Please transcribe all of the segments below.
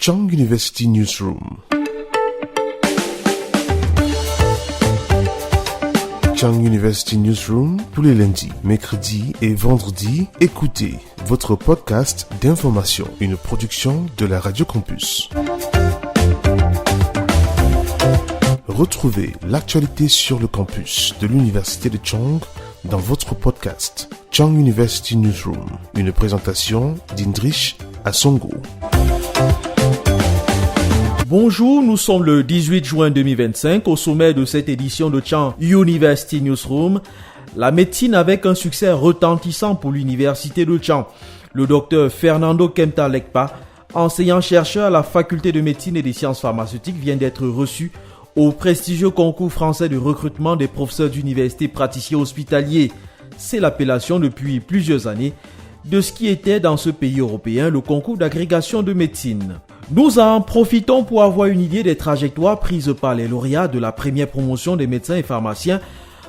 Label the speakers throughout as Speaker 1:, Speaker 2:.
Speaker 1: Chang University Newsroom. Chang University Newsroom, tous les lundis, mercredis et vendredis, écoutez votre podcast d'information, une production de la Radio Campus. Retrouvez l'actualité sur le campus de l'Université de Chang dans votre podcast Chang University Newsroom, une présentation d'Indrish Asongo.
Speaker 2: Bonjour, nous sommes le 18 juin 2025. Au sommet de cette édition de Chang University Newsroom, la médecine avec un succès retentissant pour l'université de Chang. Le docteur Fernando Kempta Lekpa, enseignant-chercheur à la faculté de médecine et des sciences pharmaceutiques, vient d'être reçu au prestigieux concours français de recrutement des professeurs d'université praticiens hospitaliers. C'est l'appellation depuis plusieurs années de ce qui était dans ce pays européen le concours d'agrégation de médecine. Nous en profitons pour avoir une idée des trajectoires prises par les lauréats de la première promotion des médecins et pharmaciens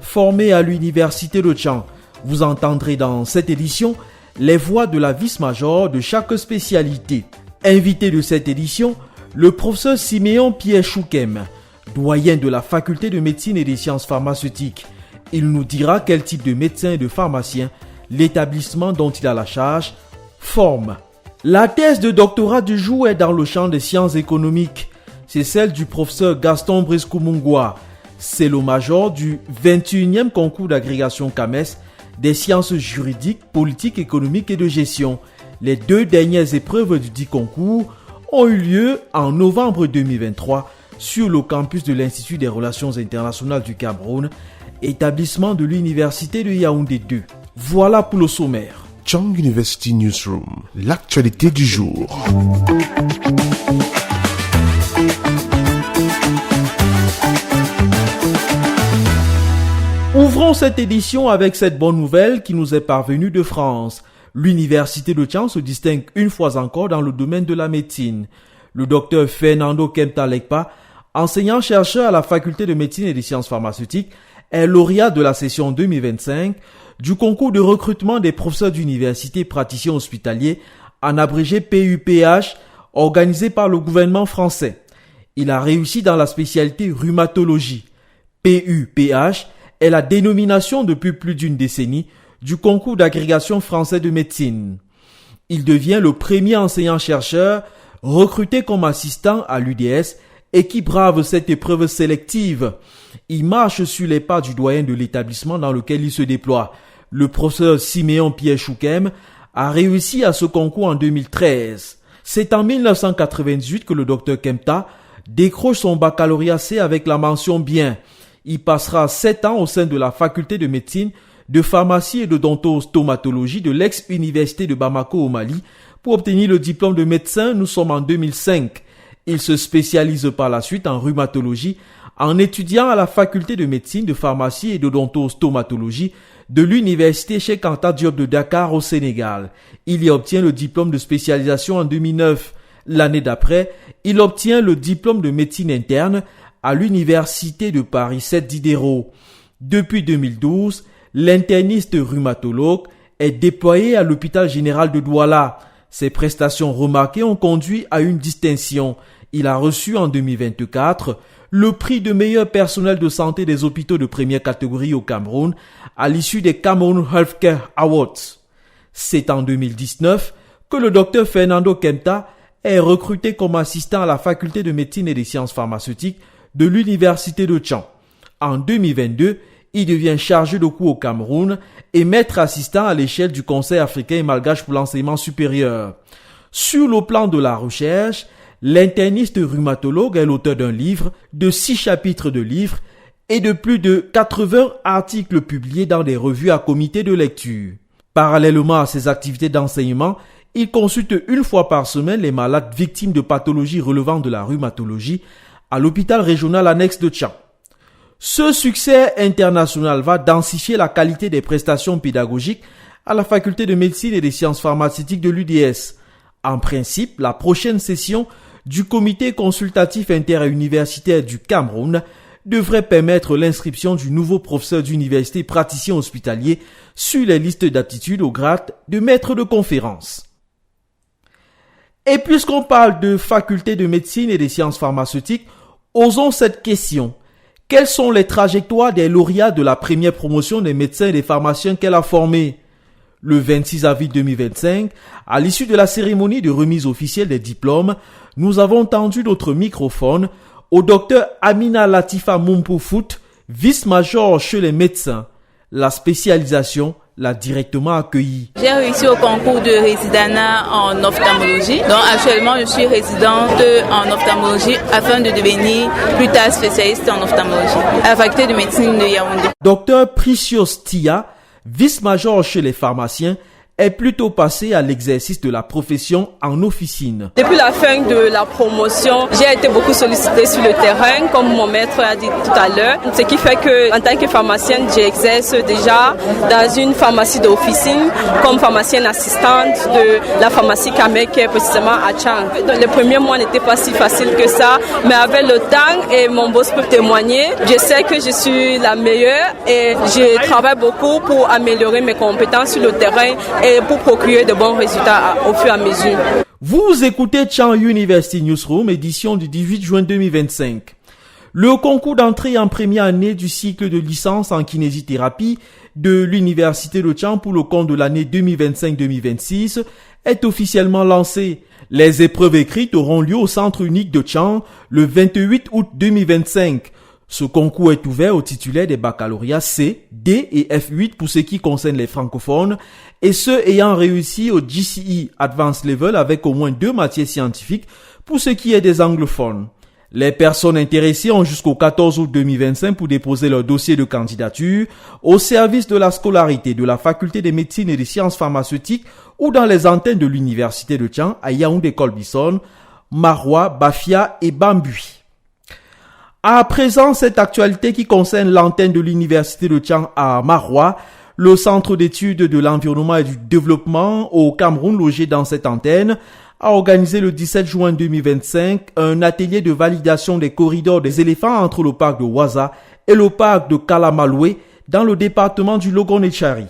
Speaker 2: formés à l'université de Chang. Vous entendrez dans cette édition les voix de la vice-major de chaque spécialité. Invité de cette édition, le professeur Siméon Pierre Choukem, doyen de la faculté de médecine et des sciences pharmaceutiques. Il nous dira quel type de médecin et de pharmacien l'établissement dont il a la charge forme. La thèse de doctorat du jour est dans le champ des sciences économiques. C'est celle du professeur Gaston Brice-Koumungwa. C'est le major du 21e concours d'agrégation CAMES des sciences juridiques, politiques, économiques et de gestion. Les deux dernières épreuves du dit concours ont eu lieu en novembre 2023 sur le campus de l'Institut des Relations Internationales du Cameroun, établissement de l'Université de Yaoundé 2. Voilà pour le sommaire.
Speaker 1: Chang University Newsroom, l'actualité du jour.
Speaker 2: Ouvrons cette édition avec cette bonne nouvelle qui nous est parvenue de France. L'université de Chang se distingue une fois encore dans le domaine de la médecine. Le docteur Fernando Kempta Lekpa, enseignant-chercheur à la faculté de médecine et des sciences pharmaceutiques, est lauréat de la session 2025 du concours de recrutement des professeurs d'université praticiens hospitaliers, en abrégé PUPH, organisé par le gouvernement français. Il a réussi dans la spécialité rhumatologie. PUPH est la dénomination depuis plus d'une décennie du concours d'agrégation français de médecine. Il devient le premier enseignant-chercheur recruté comme assistant à l'UDS et qui brave cette épreuve sélective. Il marche sur les pas du doyen de l'établissement dans lequel il se déploie. Le professeur Siméon Pierre Choukem a réussi à ce concours en 2013. C'est en 1998 que le docteur Kempta décroche son baccalauréat C avec la mention bien. Il passera 7 ans au sein de la faculté de médecine, de pharmacie et de d'odontostomatologie de l'ex-université de Bamako au Mali pour obtenir le diplôme de médecin. Nous sommes en 2005. Il se spécialise par la suite en rhumatologie en étudiant à la faculté de médecine, de pharmacie et d'odontostomatologie de l'université Cheikh Anta Diop de Dakar au Sénégal. Il y obtient le diplôme de spécialisation en 2009. L'année d'après, il obtient le diplôme de médecine interne à l'université de Paris 7 Diderot. Depuis 2012, l'interniste rhumatologue est déployé à l'hôpital général de Douala. Ses prestations remarquées ont conduit à une distinction. Il a reçu en 2024 le prix de meilleur personnel de santé des hôpitaux de première catégorie au Cameroun à l'issue des Cameroun Healthcare Awards. C'est en 2019 que le docteur Fernando Kempta est recruté comme assistant à la faculté de médecine et des sciences pharmaceutiques de l'université de Chang. En 2022, il devient chargé de cours au Cameroun et maître assistant à l'échelle du Conseil africain et malgache pour l'enseignement supérieur. Sur le plan de la recherche, l'interniste rhumatologue est l'auteur d'un livre, de 6 chapitres de livres et de plus de 80 articles publiés dans des revues à comité de lecture. Parallèlement à ses activités d'enseignement, il consulte une fois par semaine les malades victimes de pathologies relevant de la rhumatologie à l'hôpital régional annexe de Chang. Ce succès international va densifier la qualité des prestations pédagogiques à la faculté de médecine et des sciences pharmaceutiques de l'UDS. En principe, la prochaine session du comité consultatif interuniversitaire du Cameroun devrait permettre l'inscription du nouveau professeur d'université praticien hospitalier sur les listes d'aptitude au grade de maître de conférence. Et puisqu'on parle de faculté de médecine et des sciences pharmaceutiques, osons cette question. Quelles sont les trajectoires des lauréats de la première promotion des médecins et des pharmaciens qu'elle a formés? Le 26 avril 2025, à l'issue de la cérémonie de remise officielle des diplômes, nous avons tendu notre microphone au docteur Amina Latifa Moumpoufut, vice-major chez les médecins. La spécialisation l'a directement accueilli.
Speaker 3: J'ai réussi au concours de résidanat en ophtalmologie. Donc actuellement, je suis résidente en ophtalmologie afin de devenir plus tard spécialiste en ophtalmologie à la faculté de médecine de Yaoundé.
Speaker 2: Docteur Precious Tia, vice-major chez les pharmaciens, est plutôt passé à l'exercice de la profession en officine.
Speaker 4: Depuis la fin de la promotion, j'ai été beaucoup sollicitée sur le terrain, comme mon maître a dit tout à l'heure. Ce qui fait que, en tant que pharmacienne, j'exerce déjà dans une pharmacie d'officine, comme pharmacienne assistante de la pharmacie Kamek, qui est précisément à Chang. Les premiers mois n'étaient pas si faciles que ça, mais avec le temps, et mon boss peut témoigner, je sais que je suis la meilleure et je travaille beaucoup pour améliorer mes compétences sur le terrain et pour procurer de bons résultats au fur et à mesure.
Speaker 2: Vous écoutez Chang University Newsroom, édition du 18 juin 2025. Le concours d'entrée en première année du cycle de licence en kinésithérapie de l'Université de Chang pour le compte de l'année 2025-2026 est officiellement lancé. Les épreuves écrites auront lieu au Centre unique de Chang le 28 août 2025. Ce concours est ouvert aux titulaires des baccalauréats C, D et F8 pour ce qui concerne les francophones et ceux ayant réussi au GCE Advanced Level avec au moins 2 matières scientifiques pour ce qui est des anglophones. Les personnes intéressées ont jusqu'au 14 août 2025 pour déposer leur dossier de candidature au service de la scolarité de la faculté des médecines et des sciences pharmaceutiques ou dans les antennes de l'université de Chang à Yaoundé-Colbison, Maroua, Bafia et Bambui. À présent, cette actualité qui concerne l'antenne de l'université de Chang à Maroua, le centre d'études de l'environnement et du développement au Cameroun logé dans cette antenne, a organisé le 17 juin 2025 un atelier de validation des corridors des éléphants entre le parc de Waza et le parc de Kalamaloué dans le département du Logon-Etchari.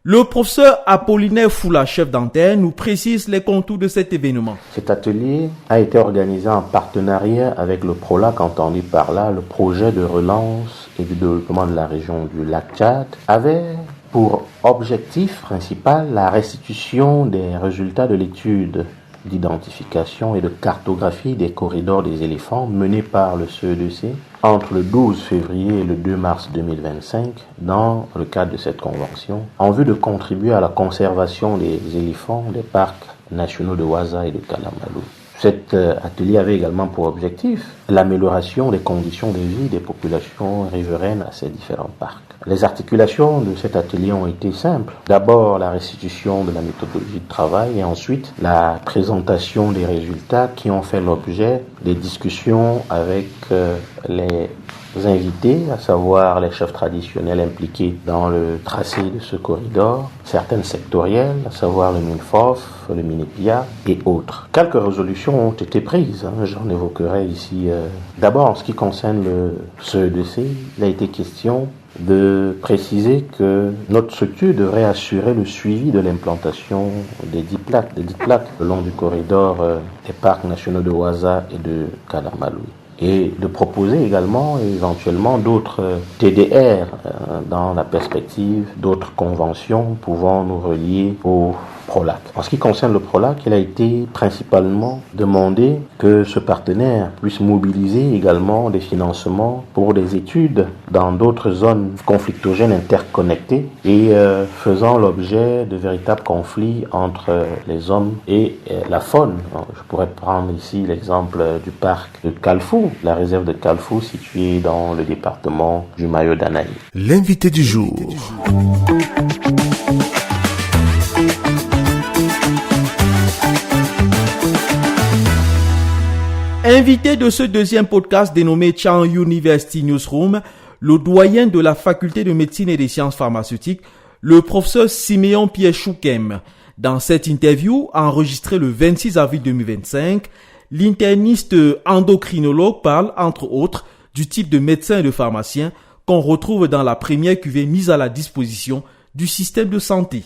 Speaker 2: Le professeur Apollinaire Foula, chef d'antenne, nous précise les contours de cet événement.
Speaker 5: Cet atelier a été organisé en partenariat avec le PROLAC, entendu par là, le projet de relance et de développement de la région du lac Tchad, avait pour objectif principal la restitution des résultats de l'étude d'identification et de cartographie des corridors des éléphants menée par le CEDC entre le 12 février et le 2 mars 2025 dans le cadre de cette convention en vue de contribuer à la conservation des éléphants des parcs nationaux de Waza et de Kalamalou. Cet atelier avait également pour objectif l'amélioration des conditions de vie des populations riveraines à ces différents parcs. Les articulations de cet atelier ont été simples. D'abord, la restitution de la méthodologie de travail et ensuite la présentation des résultats qui ont fait l'objet des discussions avec les invités, à savoir les chefs traditionnels impliqués dans le tracé de ce corridor, certaines sectorielles, à savoir le MINFOF, le MINEPIA et autres. Quelques résolutions ont été prises, j'en évoquerai ici. D'abord, en ce qui concerne le CEDC, il a été question de préciser que notre structure devrait assurer le suivi de l'implantation des 10 plaques le long du corridor des parcs nationaux de Waza et de Kalamalou. Et de proposer également éventuellement d'autres TDR dans la perspective d'autres conventions pouvant nous relier au PROLAC. En ce qui concerne le PROLAC, il a été principalement demandé que ce partenaire puisse mobiliser également des financements pour des études dans d'autres zones conflictogènes interconnectées et faisant l'objet de véritables conflits entre les hommes et la faune. Je pourrais prendre ici l'exemple du parc de Kalfou, la réserve de Kalfou située dans le département du Mayo-Danaï.
Speaker 1: L'invité du jour.
Speaker 2: Invité de ce deuxième podcast dénommé Chang University Newsroom, le doyen de la faculté de médecine et des sciences pharmaceutiques, le professeur Siméon Pierre Choukem. Dans cette interview, enregistrée le 26 avril 2025, l'interniste endocrinologue parle, entre autres, du type de médecin et de pharmacien qu'on retrouve dans la première cuvée mise à la disposition du système de santé.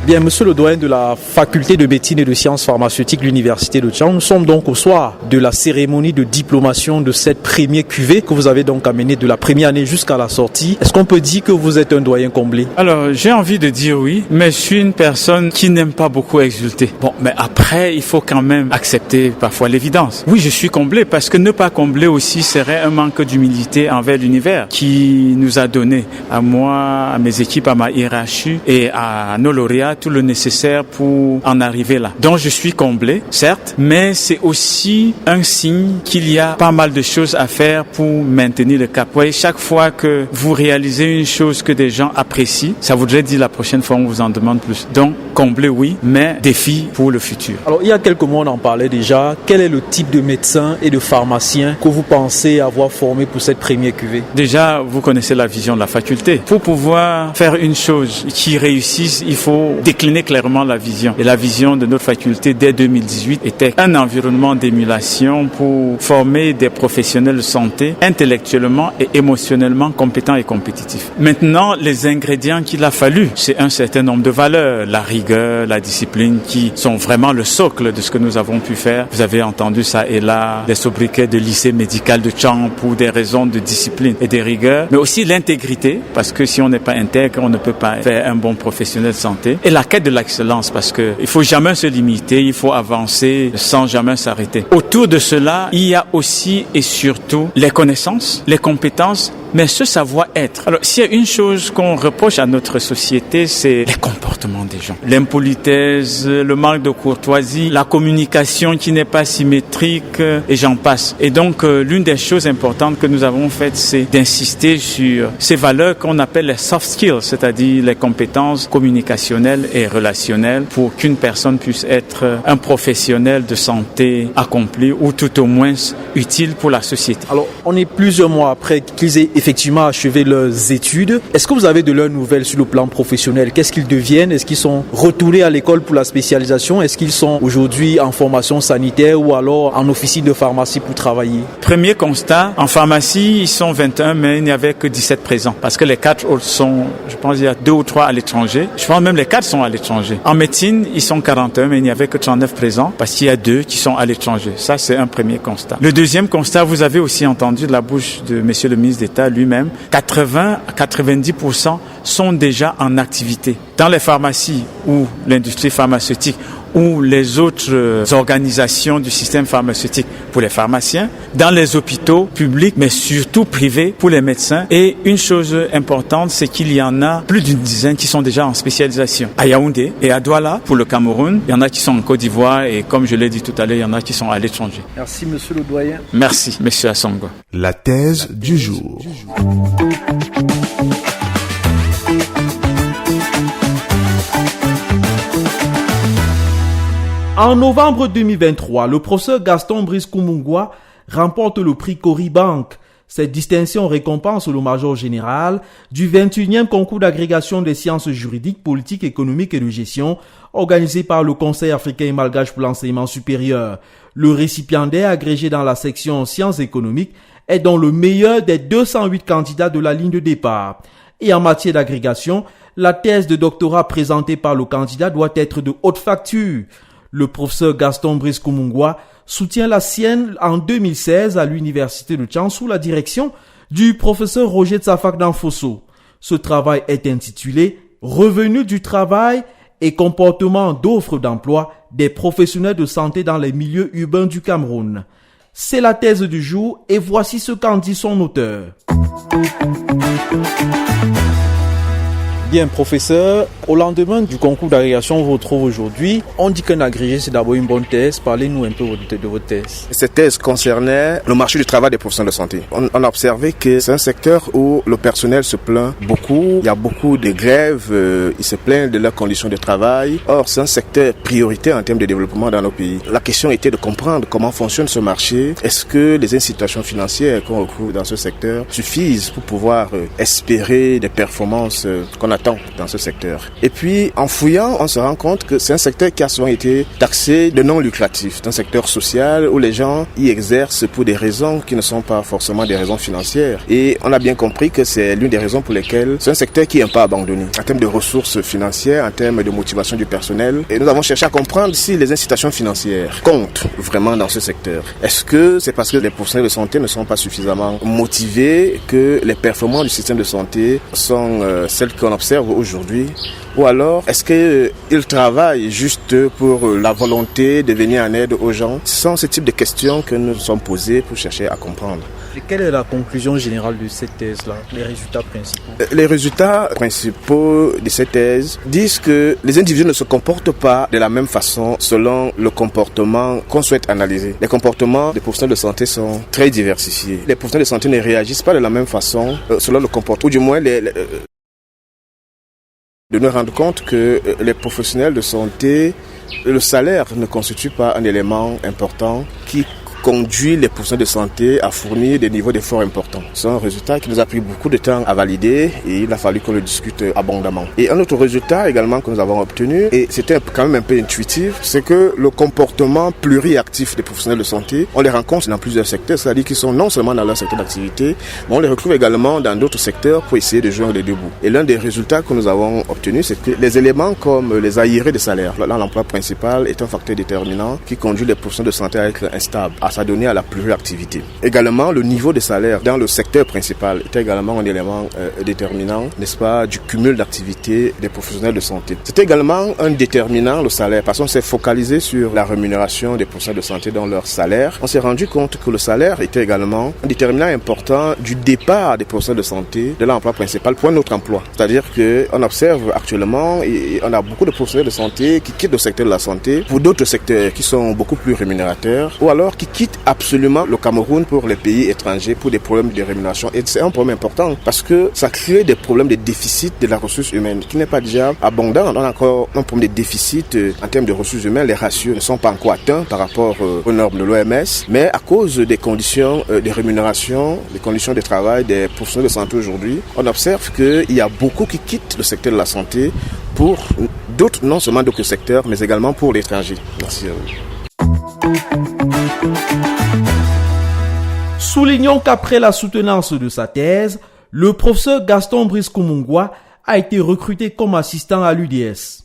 Speaker 2: Bien, monsieur le doyen de la faculté de médecine et de sciences pharmaceutiques de l'université de Tchang, nous sommes donc au soir de la cérémonie de diplomation de cette première cuvée que vous avez donc amenée de la première année jusqu'à la sortie. Est-ce qu'on peut dire que vous êtes un doyen comblé?
Speaker 6: Alors, j'ai envie de dire oui, mais je suis une personne qui n'aime pas beaucoup exulter. Bon, mais après, il faut quand même accepter parfois l'évidence. Oui, je suis comblé parce que ne pas combler aussi serait un manque d'humilité envers l'univers qui nous a donné, à moi, à mes équipes, à ma hiérarchie et à nos lauréats, tout le nécessaire pour en arriver là. Donc je suis comblé, certes, mais c'est aussi un signe qu'il y a pas mal de choses à faire pour maintenir le cap. Vous voyez, chaque fois que vous réalisez une chose que des gens apprécient, ça voudrait dire la prochaine fois on vous en demande plus. Donc comblé oui, mais défi pour le futur.
Speaker 2: Alors il y a quelques mois on en parlait déjà. Quel est le type de médecin et de pharmacien que vous pensez avoir formé pour cette première cuvée?
Speaker 6: Déjà, vous connaissez la vision de la faculté. Pour pouvoir faire une chose qui réussisse, il faut décliner clairement la vision. Et la vision de notre faculté dès 2018 était un environnement d'émulation pour former des professionnels de santé intellectuellement et émotionnellement compétents et compétitifs. Maintenant, les ingrédients qu'il a fallu, c'est un certain nombre de valeurs, la rigueur, la discipline qui sont vraiment le socle de ce que nous avons pu faire. Vous avez entendu ça et là, des sobriquets de lycée médical de Tchang pour des raisons de discipline et de rigueur, mais aussi l'intégrité, parce que si on n'est pas intègre, on ne peut pas faire un bon professionnel de santé. Et la quête de l'excellence, parce que il faut jamais se limiter, il faut avancer sans jamais s'arrêter. Autour de cela, il y a aussi et surtout les connaissances, les compétences, mais ce savoir-être. Alors, s'il y a une chose qu'on reproche à notre société, c'est les comportements des gens. L'impolitesse, le manque de courtoisie, la communication qui n'est pas symétrique, et j'en passe. Et donc, l'une des choses importantes que nous avons faites, c'est d'insister sur ces valeurs qu'on appelle les soft skills, c'est-à-dire les compétences communicationnelles et relationnelles pour qu'une personne puisse être un professionnel de santé accompli ou tout au moins utile pour la société.
Speaker 2: Alors, on est plusieurs mois après qu'ils aient effectivement achevé leurs études. Est-ce que vous avez de leurs nouvelles sur le plan professionnel? Qu'est-ce qu'ils deviennent? Est-ce qu'ils sont retournés à l'école pour la spécialisation? Est-ce qu'ils sont aujourd'hui en formation sanitaire ou alors en officine de pharmacie pour travailler?
Speaker 6: Premier constat, en pharmacie, ils sont 21, mais il n'y avait que 17 présents. Parce que les 4 autres sont, je pense, il y a 2 ou 3 à l'étranger. Je pense même les 4 sont à l'étranger. En médecine, ils sont 41, mais il n'y avait que 39 présents parce qu'il y a 2 qui sont à l'étranger. Ça, c'est un premier constat. Le deuxième constat, vous avez aussi entendu de la bouche de monsieur le ministre d'État lui-même, 80 à 90% sont déjà en activité. Dans les pharmacies ou l'industrie pharmaceutique ou les autres organisations du système pharmaceutique pour les pharmaciens, dans les hôpitaux publics, mais surtout privés pour les médecins. Et une chose importante, c'est qu'il y en a plus d'une dizaine qui sont déjà en spécialisation. À Yaoundé et à Douala pour le Cameroun, il y en a qui sont en Côte d'Ivoire et comme je l'ai dit tout à l'heure, il y en a qui sont à l'étranger.
Speaker 2: Merci monsieur le doyen.
Speaker 6: Merci monsieur Assongo.
Speaker 1: La thèse du jour.
Speaker 2: En novembre 2023, le professeur Gaston Brice Koumungwa remporte le prix Coribank. Cette distinction récompense le major général du 21e concours d'agrégation des sciences juridiques, politiques, économiques et de gestion organisé par le Conseil africain et malgache pour l'enseignement supérieur. Le récipiendaire agrégé dans la section sciences économiques est donc le meilleur des 208 candidats de la ligne de départ. Et en matière d'agrégation, la thèse de doctorat présentée par le candidat doit être de haute facture. Le professeur Gaston Brice Koumungwa soutient la sienne en 2016 à l'université de Tchang sous la direction du professeur Roger Tsafak Danfosso. Ce travail est intitulé « Revenus du travail et comportement d'offres d'emploi des professionnels de santé dans les milieux urbains du Cameroun ». C'est la thèse du jour et voici ce qu'en dit son auteur. Bien, professeur, au lendemain du concours d'agrégation, on vous retrouve aujourd'hui. On dit qu'un agrégé, c'est d'abord une bonne thèse. Parlez-nous un peu de votre thèse.
Speaker 7: Cette thèse concernait le marché du travail des professionnels de santé. On a observé que c'est un secteur où le personnel se plaint beaucoup. Il y a beaucoup de grèves. Ils se plaignent de leurs conditions de travail. Or, c'est un secteur prioritaire en termes de développement dans nos pays. La question était de comprendre comment fonctionne ce marché. Est-ce que les incitations financières qu'on retrouve dans ce secteur suffisent pour pouvoir espérer des performances qu'on attend dans ce secteur. Et puis, en fouillant, on se rend compte que c'est un secteur qui a souvent été taxé de non lucratif. C'est un secteur social où les gens y exercent pour des raisons qui ne sont pas forcément des raisons financières. Et on a bien compris que c'est l'une des raisons pour lesquelles c'est un secteur qui n'est pas abandonné. En termes de ressources financières, en termes de motivation du personnel. Et nous avons cherché à comprendre si les incitations financières comptent vraiment dans ce secteur. Est-ce que c'est parce que les professionnels de santé ne sont pas suffisamment motivés que les performances du système de santé sont celles qu'on observe aujourd'hui? Ou alors, est-ce qu'ils travaillent juste pour la volonté de venir en aide aux gens? Ce sont ce type de questions que nous nous sommes posées pour chercher à comprendre.
Speaker 8: Et quelle est la conclusion générale de cette thèse-là, les résultats principaux?
Speaker 7: Les résultats principaux de cette thèse disent que les individus ne se comportent pas de la même façon selon le comportement qu'on souhaite analyser. Les comportements des professionnels de santé sont très diversifiés. Les professionnels de santé ne réagissent pas de la même façon selon le comportement, ou du moins de nous rendre compte que les professionnels de santé, le salaire ne constitue pas un élément important qui conduit les professionnels de santé à fournir des niveaux d'efforts importants. C'est un résultat qui nous a pris beaucoup de temps à valider et il a fallu qu'on le discute abondamment. Et un autre résultat également que nous avons obtenu, et c'était quand même un peu intuitif, c'est que le comportement pluriactif des professionnels de santé, on les rencontre dans plusieurs secteurs, c'est-à-dire qu'ils sont non seulement dans leur secteur d'activité, mais on les retrouve également dans d'autres secteurs pour essayer de joindre les deux bouts. Et l'un des résultats que nous avons obtenus, c'est que les éléments comme les arriérés de salaire, là l'emploi principal est un facteur déterminant qui conduit les professionnels de santé à être instables, à s'adonner à la pluriactivité. Également, le niveau de salaire dans le secteur principal est également un élément déterminant, n'est-ce pas, du cumul d'activités des professionnels de santé. C'est également un déterminant, le salaire, parce qu'on s'est focalisé sur la rémunération des professionnels de santé dans leur salaire. On s'est rendu compte que le salaire était également un déterminant important du départ des professionnels de santé de l'emploi principal pour un autre emploi. C'est-à-dire qu'on observe actuellement, et on a beaucoup de professionnels de santé qui quittent le secteur de la santé pour d'autres secteurs qui sont beaucoup plus rémunérateurs, ou alors qui quittent absolument le Cameroun pour les pays étrangers pour des problèmes de rémunération. Et c'est un problème important parce que ça crée des problèmes de déficit de la ressource humaine qui n'est pas déjà abondant. On a encore un problème de déficit en termes de ressources humaines. Les ratios ne sont pas encore atteints par rapport aux normes de l'OMS, mais à cause des conditions de rémunération, des conditions de travail des professionnels de santé aujourd'hui, on observe qu'il y a beaucoup qui quittent le secteur de la santé pour d'autres, non seulement d'autres secteurs, mais également pour l'étranger. Merci à vous.
Speaker 2: Soulignons qu'après la soutenance de sa thèse, le professeur Gaston Brice-Koumongwa a été recruté comme assistant à l'UDS.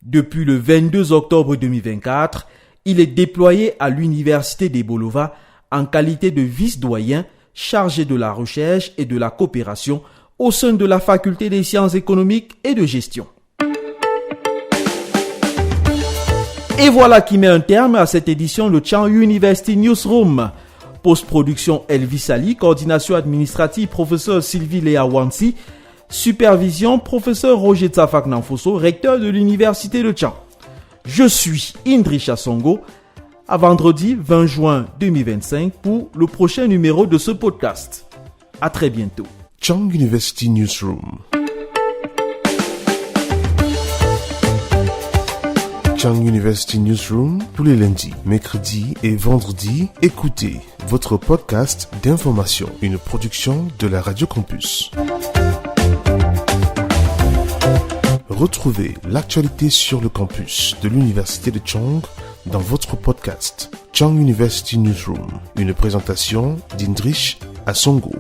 Speaker 2: Depuis le 22 octobre 2024, il est déployé à l'université des Bolova en qualité de vice-doyen chargé de la recherche et de la coopération au sein de la faculté des sciences économiques et de gestion. Et voilà qui met un terme à cette édition de Chang University Newsroom. Post-production Elvis Ali, coordination administrative professeur Sylvie Léa Wansi, supervision professeur Roger Tsafak Nanfoso, recteur de l'université de Chang. Je suis Indrisha Songo. À vendredi 20 juin 2025 pour le prochain numéro de ce podcast. À très bientôt.
Speaker 1: Chang University Newsroom. Chang University Newsroom, tous les lundis, mercredis et vendredis, écoutez votre podcast d'information, une production de la Radio Campus. Retrouvez l'actualité sur le campus de l'Université de Chang dans votre podcast Chang University Newsroom, une présentation d'Indrish Asongo.